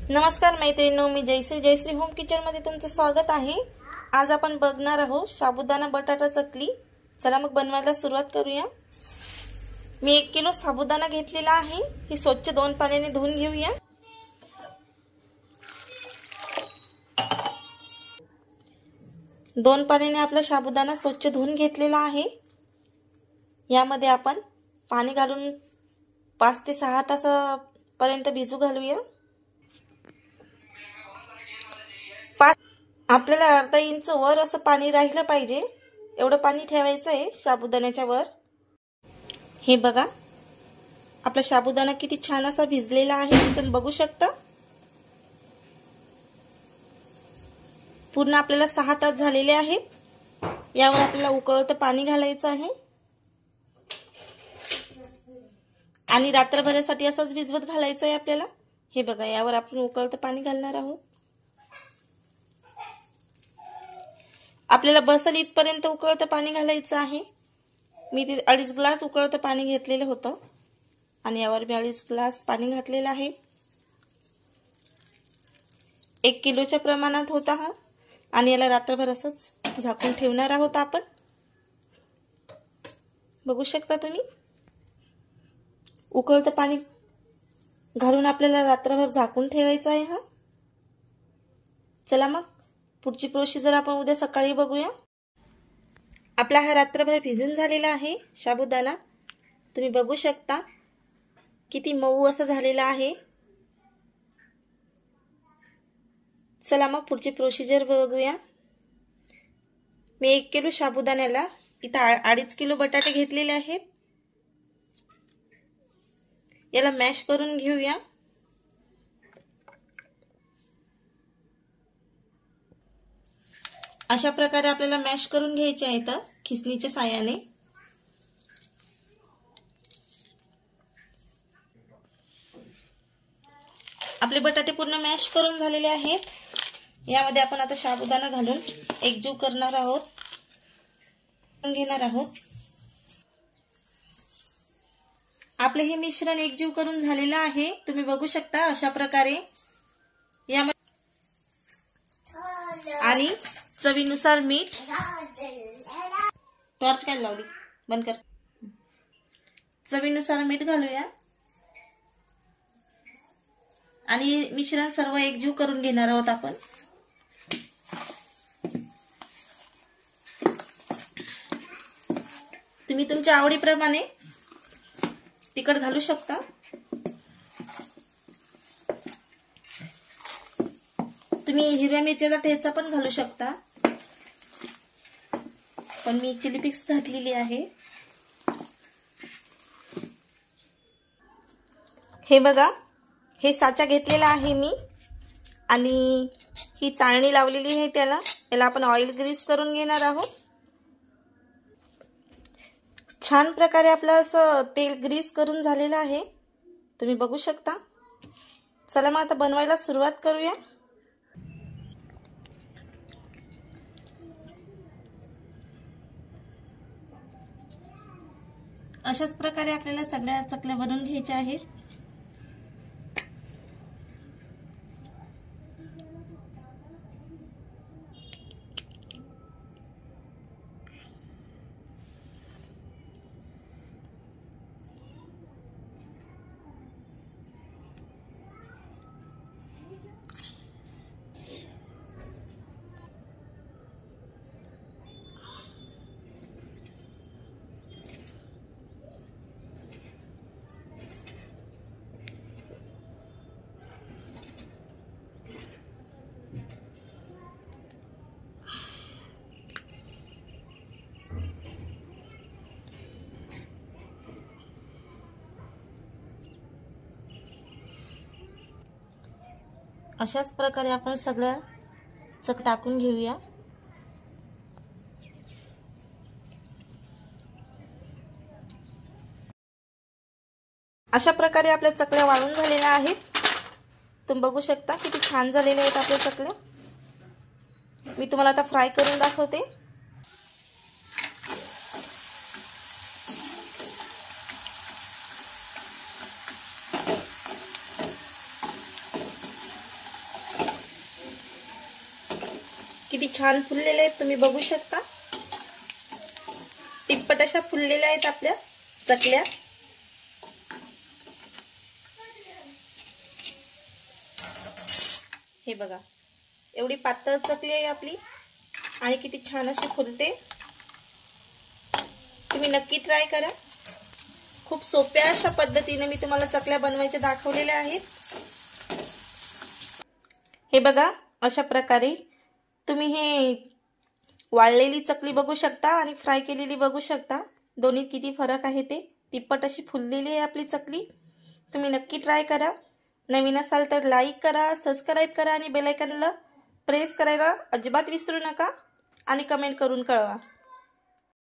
नमस्कार मैत्रिणींनो, मी Jayashree home kitchen मध्ये तुमचं स्वागत आहे। आज आपण बघणार आहोत साबुदाणा बटाटा चकली। चला मग बनवायला सुरुवात करूया। मी 1 किलो साबुदाणा घेतलेला आहे। ही स्वच्छ 2 पाण्याने धुवून घेऊया। दोन पाण्याने आपला साबुदाणा स्वच्छ धुवून घेतलेला आहे। यामध्ये आपण पाणी घालून 5 ते 6 तासापर्यंत भिजू घालूया। आपल्याला अर्धा इंच वर असं पाणी राहिलं पाहिजे, एवढं पाणी ठेवायचं आहे साबुदाण्याच्या वर। हे बघा, आपला साबुदाणा किती छान असा भिजलेला आहे, तुम्ही बघू शकता। पूर्ण आपल्याला 6 तास झालेले आहेत। यावर आपल्याला उकळतं पाणी घालायचं आहे आणि रात्रभरासाठी असंच भिजवत घालायचं आहे आपल्याला। हे बघा, यावर आपण उकळतं पाणी घालणार आहोत। आपल्याला बसल इथपर्यंत उकळतं पाणी घालायचं आहे। मी 2.5 ग्लास उकळतं पाणी घेतलेलं होतं आणि यावर 2.5 ग्लास पाणी घातलेलं आहे। 1 किलोच्या प्रमाणात होता हा आणि याला रात्रभर असंच झाकून ठेवणार आहोत आपण। बघू शकता तुम्ही, उकळतं पाणी घालून आपल्याला रात्रभर झाकून ठेवायचं आहे हा। चला मग पुढची प्रोसिजर आपण उद्या सकाळी बघूया। आपला हा रात्रभर भिजून झालेला आहे साबुदाणा। तुम्ही बघू शकता किती मऊ असं झालेला आहे। चला मग पुढची प्रोसिजर बघूया। मी 1 किलो साबुदाण्याला इथं 2.5 किलो बटाटे घेतलेले आहेत। याला मॅश करून घेऊया। अशा प्रकारे आपल्याला मॅश करून घ्यायचे आहेत खिसणीच्या साहाय्याने। आपले बटाटे पूर्ण मॅश करून झालेले आहेत। यामध्ये आपण आता साबुदाणा घालून एकजीव करणार आहोत, घेणार आहोत। आपले हे मिश्रण एकजीव करून झालेलं आहे, तुम्ही बघू शकता अशा प्रकारे। यामध्ये आणि चवीनुसार मीठ। टॉर्च काय लावली, बंद कर। चवीनुसार मीठ घालूया आणि मिश्रण सर्व एकजीव करून घेणार आहोत आपण। तुम्ही तुमच्या आवडीप्रमाणे तिखट घालू शकता। तुम्ही हिरव्या मिरच्याचा ठेचा पण घालू शकता, पण मी चिली फ्लेक्स घातलेली आहे। हे बघा, हे साचा घेतलेला आहे मी आणि ही चाळणी लावलेली आहे याला आपण ऑइल ग्रीस करून घेणार आहोत। छान प्रकारे आपलं असं तेल ग्रीस करून झालेलं आहे, तुम्ही बघू शकता। चला मग आता बनवायला सुरुवात करूया। अशाच प्रकारे आपल्याला सगळ्या चकल्या बनवून घ्यायच्या आहेत। अशाच प्रकारे आपण सगळ्या चक टाकून घेऊया। अशा प्रकारे आपल्या चकल्या वाळून झालेल्या आहेत। तुम्ही बघू शकता किती छान झालेल्या आहेत आपल्या चकल्या। मी तुम्हाला आता फ्राय करून दाखवते। किती छान फुललेले आहेत, तुम्ही बघू शकता. तिप्पट अशा फुललेल्या आहेत आपल्या चकल्या. हे बघा, एवढी पातळ चकली आहे आपली आणि किती छान अशी फुलते. तुम्ही नक्की ट्राय करा. खूप सोप्या अशा पद्धतीने मी तुम्हाला चकल्या बनवायच्या दाखवलेल्या आहेत. हे बघा, अशा प्रकारे तुम्ही हे वाळलेली चकली बघू शकता आणि फ्राय केलेली बघू शकता. दोन्ही किती फरक आहे ते. तिप्पट अशी फुललेली आहे आपली चकली. तुम्ही नक्की ट्राय करा. नवीन असाल तर लाईक करा, सबस्क्राईब करा आणि बेल आयकॉनला प्रेस करायला अजिबात विसरू नका आणि कमेंट करून कळवा.